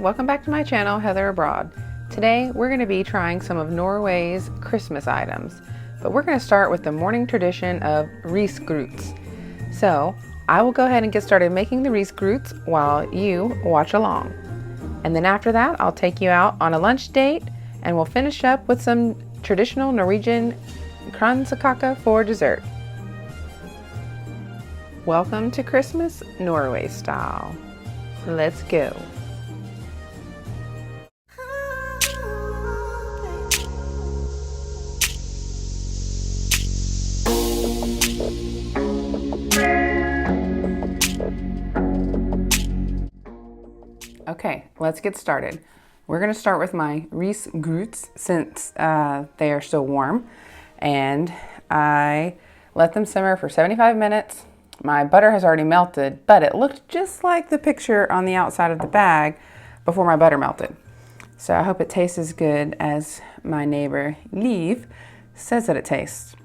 welcome back to my channel, Heather Abroad. Today we're going to be trying some of Norway's Christmas items, but we're going to start with the morning tradition of Risgrøt. So I will go ahead and get started making the Risgrøt while you watch along. And then after that, I'll take you out on a lunch date and we'll finish up with some traditional Norwegian kransekake for dessert. Welcome to Christmas Norway style. Let's go. Okay, let's get started. We're going to start with my Risgrøt since they are still warm, and I let them simmer for 75 minutes. My butter has already melted, but it looked just like the picture on the outside of the bag before my butter melted. So I hope it tastes as good as my neighbor Liv says that it tastes.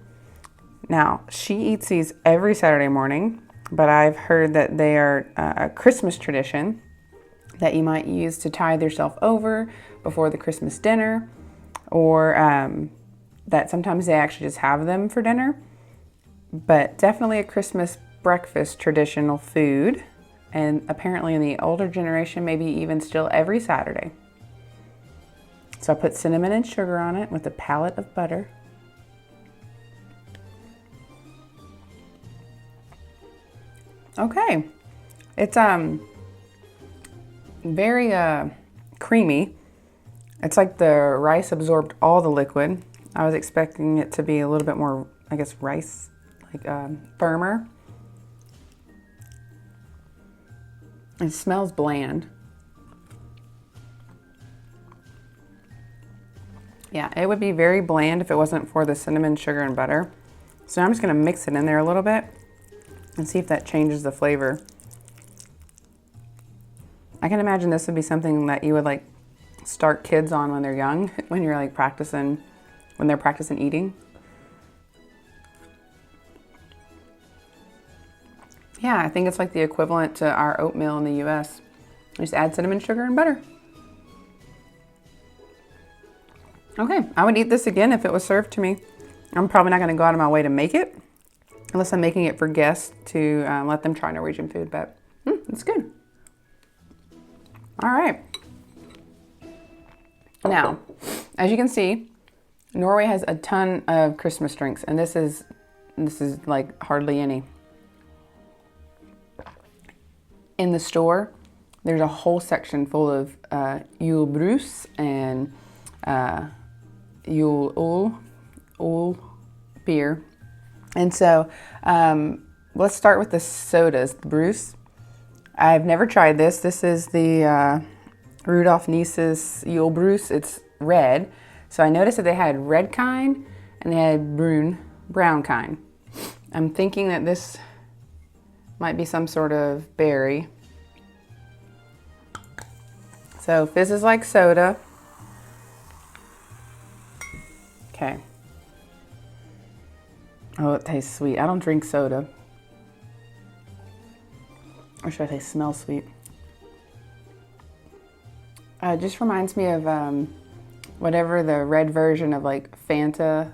Now, she eats these every Saturday morning, but I've heard that they are a Christmas tradition that you might use to tide yourself over before the Christmas dinner, or that sometimes they actually just have them for dinner. But definitely a Christmas breakfast traditional food, and apparently in the older generation, maybe even still every Saturday. So I put cinnamon and sugar on it with a pallet of butter. Okay, it's very creamy. It's like the rice absorbed all the liquid. I was expecting it to be a little bit more, I guess, rice, like firmer. It smells bland. Yeah, it would be very bland if it wasn't for the cinnamon, sugar, and butter. So I'm just gonna mix it in there a little bit and see if that changes the flavor. I can imagine this would be something that you would like start kids on when they're young, when you're like when they're practicing eating. Yeah, I think it's like the equivalent to our oatmeal in the US. Just add cinnamon, sugar, and butter. Okay, I would eat this again if it was served to me. I'm probably not gonna go out of my way to make it, unless I'm making it for guests to let them try Norwegian food, but it's good. All right. Now, as you can see, Norway has a ton of Christmas drinks, and this is like hardly any. In the store, there's a whole section full of julebrus and jule beer. And so let's start with the sodas, the brus. I've never tried this. This is the Rudolf Nieses julebrus. It's red. So I noticed that they had red kind and they had brown kind. I'm thinking that this might be some sort of berry. So fizz is like soda. Okay. Oh, it tastes sweet. I don't drink soda. Or should I say smell sweet? It just reminds me of whatever the red version of like Fanta.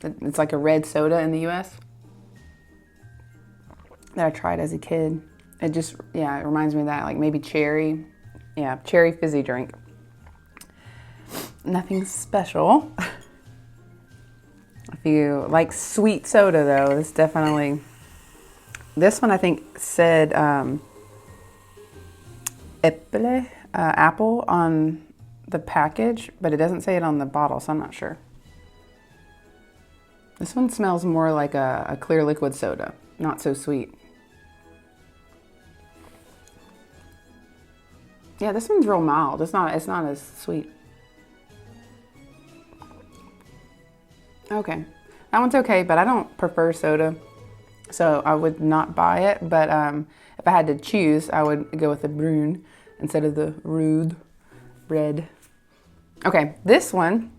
It's like a red soda in the US. That I tried as a kid. It just, yeah, it reminds me of that, like maybe cherry. Yeah, cherry fizzy drink. Nothing special. If you like sweet soda though, it's definitely, this one I think said apple on the package, but it doesn't say it on the bottle, so I'm not sure. This one smells more like a clear liquid soda, not so sweet. Yeah, this one's real mild. It's not as sweet. Okay, that one's okay, but I don't prefer soda, so I would not buy it. But if I had to choose, I would go with the brun instead of the red. Okay, this one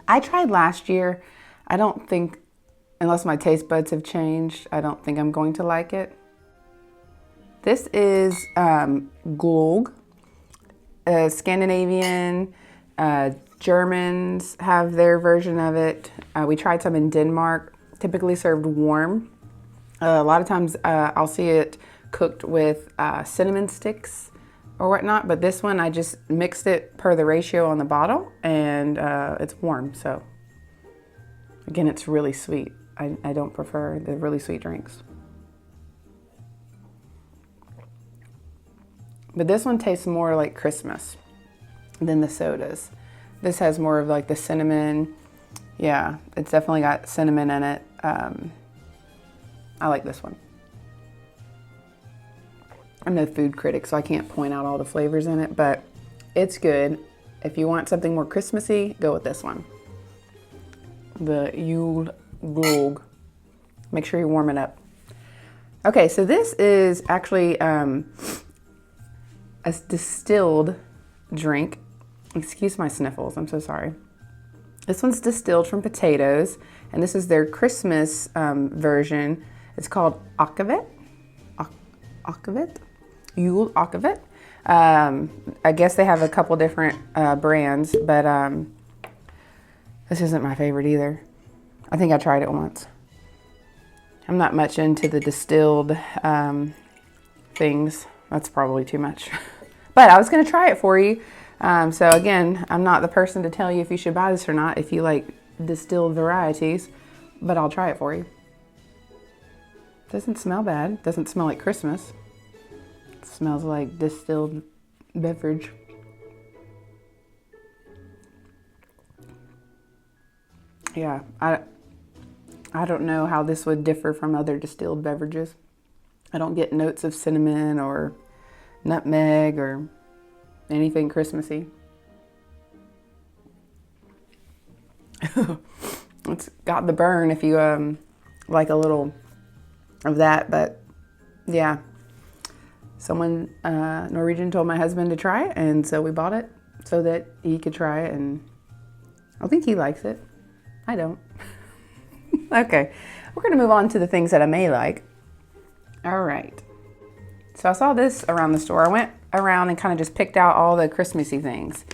I tried last year. I don't think, unless my taste buds have changed, I don't think I'm going to like it. This is gløgg. Scandinavian, Germans have their version of it. We tried some in Denmark, typically served warm. A lot of times I'll see it cooked with cinnamon sticks or whatnot, but this one I just mixed it per the ratio on the bottle, and it's warm. So again, it's really sweet. I don't prefer the really sweet drinks. But this one tastes more like Christmas than the sodas. This has more of like the cinnamon. Yeah, it's definitely got cinnamon in it. I like this one. I'm no food critic, so I can't point out all the flavors in it, but it's good. If you want something more Christmassy, go with this one. The Juletorsk. Make sure you warm it up. Okay, so this is actually a distilled drink. Excuse my sniffles, I'm so sorry. This one's distilled from potatoes, and this is their Christmas version. It's called Akevitt. Akevitt? Juletorsk. I guess they have a couple different brands, but this isn't my favorite either. I think I tried it once. I'm not much into the distilled things. That's probably too much. But I was going to try it for you. So again, I'm not the person to tell you if you should buy this or not, if you like distilled varieties, but I'll try it for you. Doesn't smell bad. Doesn't smell like Christmas. It smells like distilled beverage. Yeah, I don't know how this would differ from other distilled beverages. I don't get notes of cinnamon or nutmeg or anything Christmassy. It's got the burn if you like a little of that, but yeah. Someone, Norwegian, told my husband to try it, and so we bought it so that he could try it, and I think he likes it. I don't. Okay, we're gonna move on to the things that I may like. All right. So I saw this around the store. I went around and kind of just picked out all the Christmassy things.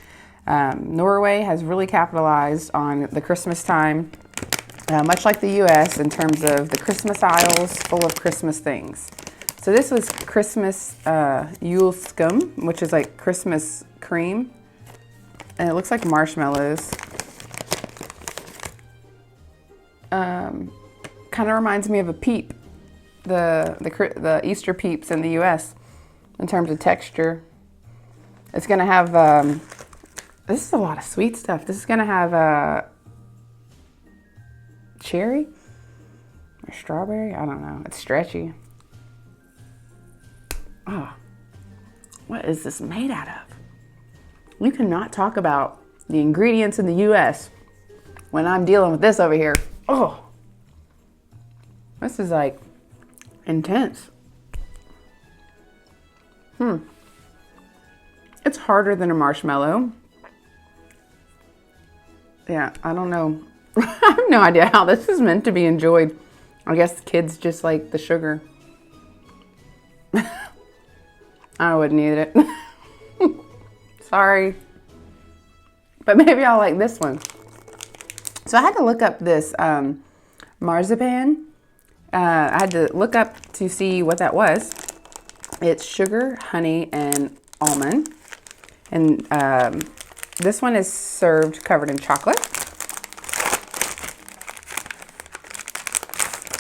Norway has really capitalized on the Christmas time, much like the US, in terms of the Christmas aisles full of Christmas things. So this was Christmas juleskum, which is like Christmas cream, and it looks like marshmallows. Kind of reminds me of a peep, the Easter peeps in the US in terms of texture. It's gonna have, this is a lot of sweet stuff. This is gonna have cherry or strawberry, I don't know. It's stretchy. Oh, what is this made out of? You cannot talk about the ingredients in the US when I'm dealing with this over here. Oh, this is like intense. It's harder than a marshmallow. Yeah, I don't know. I have no idea how this is meant to be enjoyed. I guess kids just like the sugar. I wouldn't eat it. Sorry. But maybe I'll like this one. So I had to look up this marzipan. I had to look up to see what that was. It's sugar, honey, and almond. And this one is served covered in chocolate.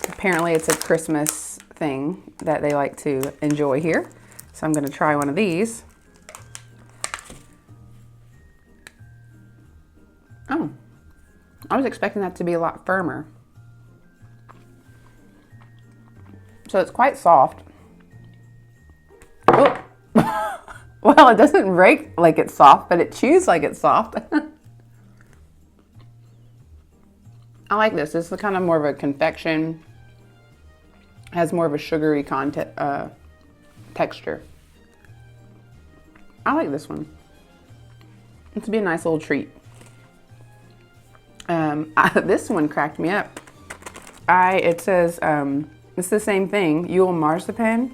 Apparently it's a Christmas thing that they like to enjoy here. So I'm gonna try one of these. Oh, I was expecting that to be a lot firmer. So it's quite soft. Oh. Well, it doesn't break like it's soft, but it chews like it's soft. I like this. This is kind of more of a confection. Has more of a sugary content, texture. I like this one. This would be a nice little treat. This one cracked me up. It says, it's the same thing, Yule marzipan,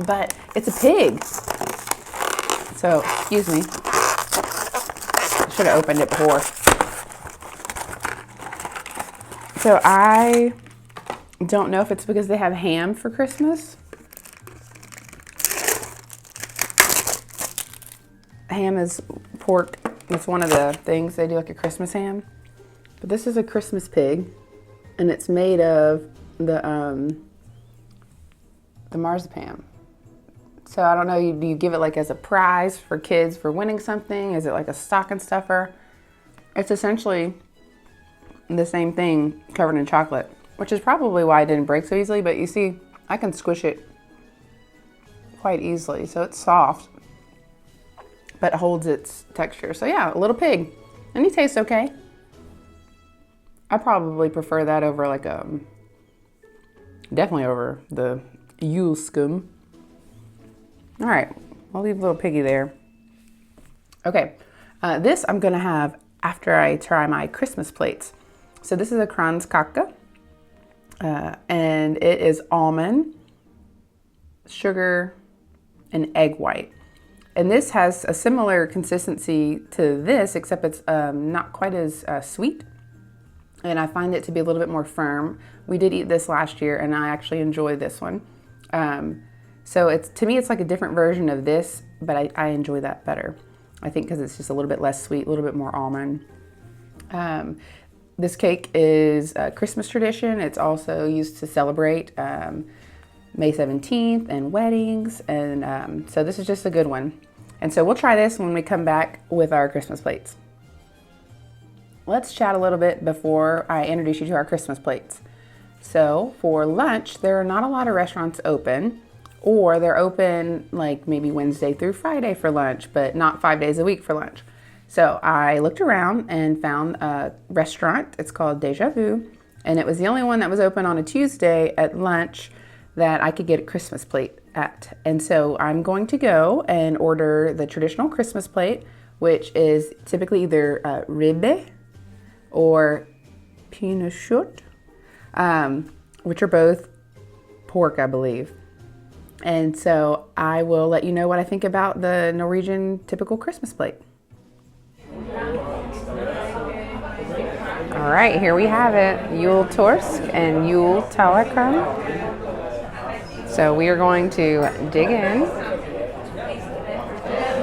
but it's a pig. So, excuse me. I should have opened it before. So I don't know if it's because they have ham for Christmas. Ham is pork. It's one of the things they do, like a Christmas ham. But this is a Christmas pig, and it's made of the marzipan. So I don't know, do you give it like as a prize for kids for winning something? Is it like a stocking stuffer? It's essentially the same thing covered in chocolate, which is probably why it didn't break so easily. But you see, I can squish it quite easily, so it's soft, but holds its texture. So yeah, a little pig, and he tastes okay. I probably prefer that over like definitely over the Juletorsk. All right, I'll leave little piggy there. Okay, this I'm gonna have after I try my Christmas plates. So this is a kranskake, and it is almond, sugar, and egg white. And this has a similar consistency to this, except it's not quite as sweet. And I find it to be a little bit more firm. We did eat this last year, and I actually enjoyed this one. So to me, it's like a different version of this, but I enjoy that better. I think because it's just a little bit less sweet, a little bit more almond. This cake is a Christmas tradition. It's also used to celebrate May 17th and weddings. And so this is just a good one. And so we'll try this when we come back with our Christmas plates. Let's chat a little bit before I introduce you to our Christmas plates. So for lunch, there are not a lot of restaurants open, or they're open like maybe Wednesday through Friday for lunch, but not 5 days a week for lunch. So I looked around and found a restaurant. It's called Deja Vu, and it was the only one that was open on a Tuesday at lunch that I could get a Christmas plate at. And so I'm going to go and order the traditional Christmas plate, which is typically either Ribbe or Pinnekjøtt, which are both pork, I believe. And so I will let you know what I think about the Norwegian typical Christmas plate. All right, here we have it, Juletorsk and Juletorsk. So we are going to dig in.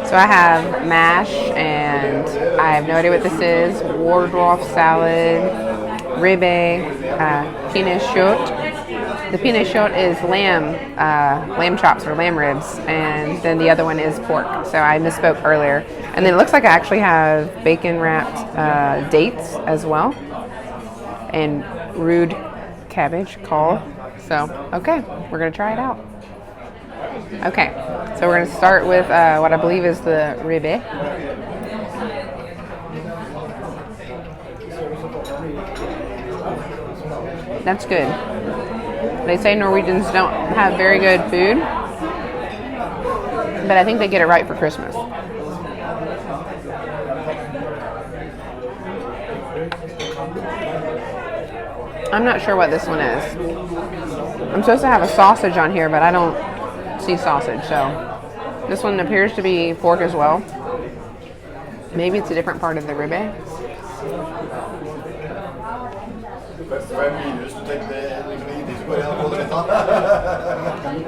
So I have mash, and I have no idea what this is. Wardroff salad, Ribbe, Pinnekjøtt. The Pinnekjøtt is lamb chops or lamb ribs, and then the other one is pork. So I misspoke earlier. And then it looks like I actually have bacon wrapped dates as well, and root cabbage caul. So okay, we're gonna try it out. Okay, so we're going to start with what I believe is the Ribbe. That's good. They say Norwegians don't have very good food, but I think they get it right for Christmas. I'm not sure what this one is. I'm supposed to have a sausage on here, but I don't see sausage, so this one appears to be pork as well. Maybe it's a different part of the Ribbe.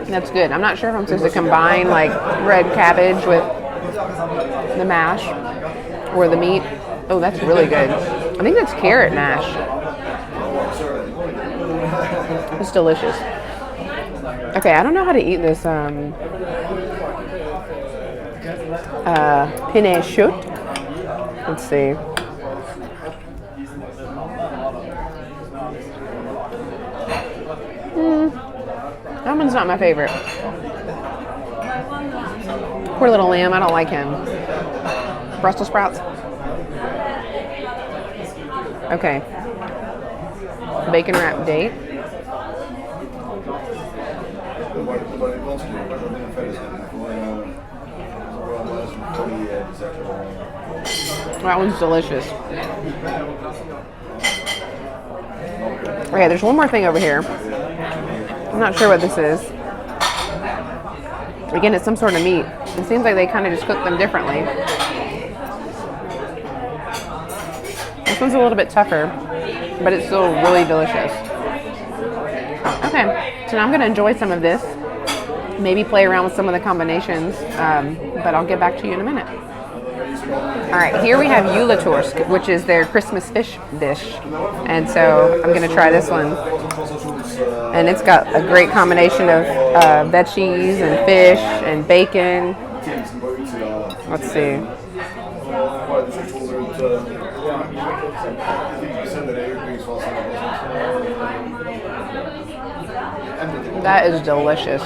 That's good. I'm not sure if I'm supposed to combine like red cabbage with the mash or the meat. Oh, that's really good. I think that's carrot mash. It's delicious. Okay, I don't know how to eat this Pinnekjøtt. Let's see. That one's not my favorite. Poor little lamb, I don't like him. Brussels sprouts. Okay. Bacon wrapped date. That one's delicious. Okay, there's one more thing over here. I'm not sure what this is. Again, it's some sort of meat. It seems like they kind of just cook them differently. This one's a little bit tougher, but it's still really delicious. Okay, so now I'm gonna enjoy some of this. Maybe play around with some of the combinations, but I'll get back to you in a minute. All right, here we have Juletorsk, which is their Christmas fish dish. And so I'm gonna try this one. And it's got a great combination of veggies and fish and bacon. Let's see. That is delicious.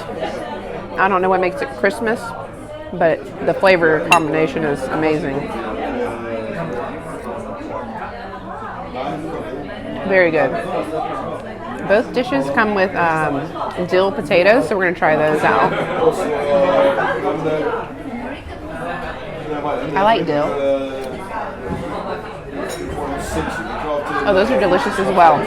I don't know what makes it Christmas, but the flavor combination is amazing. Very good. Both dishes come with dill potatoes, so we're going to try those out. I like dill. Oh, those are delicious as well.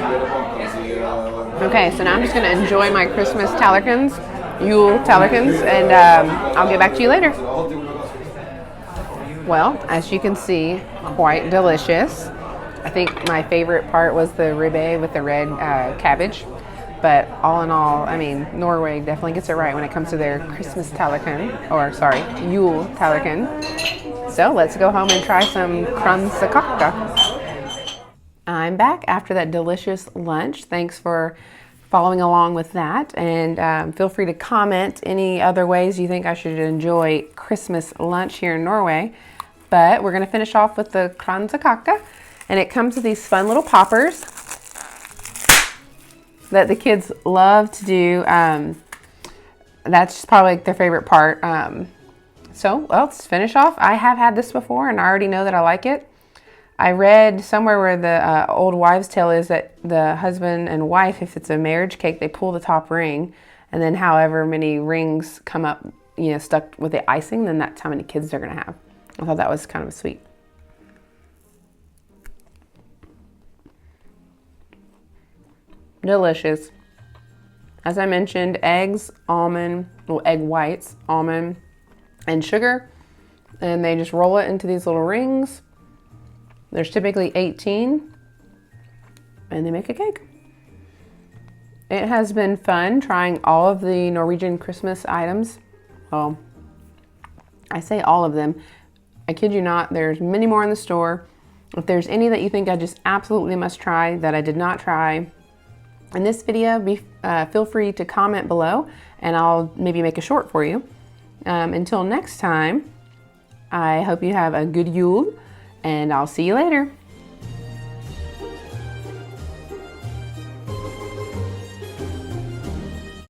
Okay, so now I'm just going to enjoy my Christmas tallerkens, Yule tallerkens, and I'll get back to you later. Well, as you can see, quite delicious. I think my favorite part was the Ribbe with the red cabbage. But all in all, I mean, Norway definitely gets it right when it comes to their Christmas tallerken, or sorry, Yule tallerken. So let's go home and try some kransekake. I'm back after that delicious lunch. Thanks for following along with that. And feel free to comment any other ways you think I should enjoy Christmas lunch here in Norway. But we're going to finish off with the kransekake. And it comes with these fun little poppers that the kids love to do. That's probably like their favorite part. So let's finish off. I have had this before and I already know that I like it. I read somewhere where the old wives' tale is that the husband and wife, if it's a marriage cake, they pull the top ring, and then however many rings come up, you know, stuck with the icing, then that's how many kids they're gonna have. I thought that was kind of sweet. Delicious. As I mentioned, eggs, almond, well, egg whites, almond, and sugar, and they just roll it into these little rings. There's typically 18, and they make a cake. It has been fun trying all of the Norwegian Christmas items. Well, I say all of them. I kid you not, there's many more in the store. If there's any that you think I just absolutely must try that I did not try in this video, feel free to comment below and I'll maybe make a short for you. Until next time, I hope you have a good Yule and I'll see you later.